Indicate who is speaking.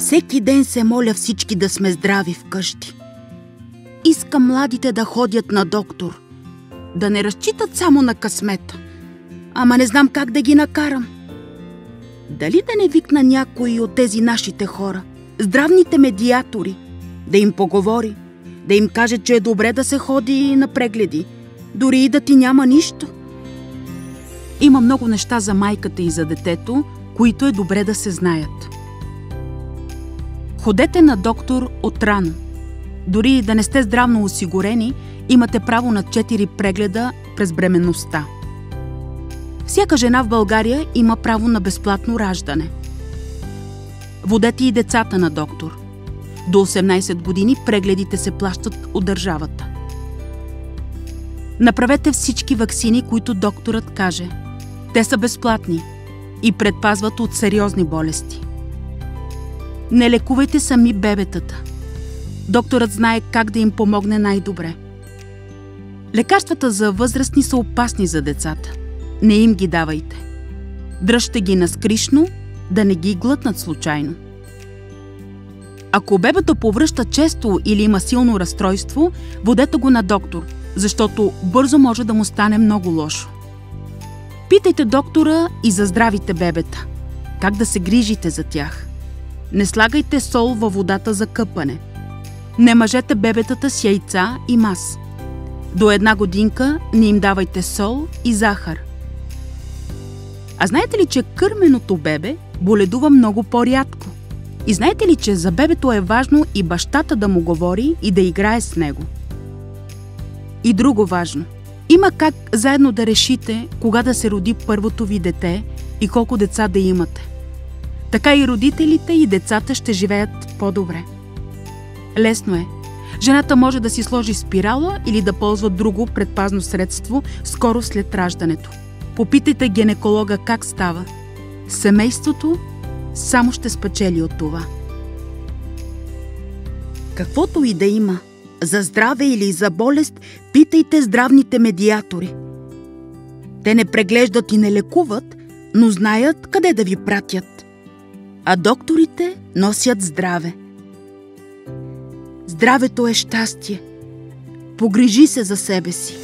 Speaker 1: Всеки ден се моля всички да сме здрави вкъщи. Искам младите да ходят на доктор, да не разчитат само на късмета. Ама не знам как да ги накарам. Дали да не викна някой от тези нашите хора, здравните медиатори, да им поговори, да им каже, че е добре да се ходи на прегледи, дори и да ти няма нищо. Има много неща за майката и за детето, които е добре да се знаят. Ходете на доктор отрано. Дори и да не сте здравно осигурени, имате право на 4 прегледа през бременността. Всяка жена в България има право на безплатно раждане. Водете и децата на доктор. До 18 години прегледите се плащат от държавата. Направете всички ваксини, които докторът каже. Те са безплатни и предпазват от сериозни болести. Не лекувайте сами бебетата. Докторът знае как да им помогне най-добре. Лекарствата за възрастни са опасни за децата. Не им ги давайте. Дръжте ги наскришно, да не ги глътнат случайно. Ако бебето повръща често или има силно разстройство, водете го на доктор, защото бързо може да му стане много лошо. Питайте доктора и за здравите бебета. Как да се грижите за тях. Не слагайте сол във водата за къпане. Не мъжете бебетата с яйца и мас. До 1 годинка не им давайте сол и захар. А знаете ли, че кърменото бебе боледува много по-рядко? И знаете ли, че за бебето е важно и бащата да му говори и да играе с него? И друго важно. Има как заедно да решите кога да се роди първото ви дете и колко деца да имате. Така и родителите и децата ще живеят по-добре. Лесно е. Жената може да си сложи спирала или да ползва друго предпазно средство скоро след раждането. Попитайте гинеколога как става. Семейството само ще спечели от това. Каквото и да има, за здраве или за болест, питайте здравните медиатори. Те не преглеждат и не лекуват, но знаят къде да ви пратят. А докторите носят здраве. Здравето е щастие. Погрижи се за себе си.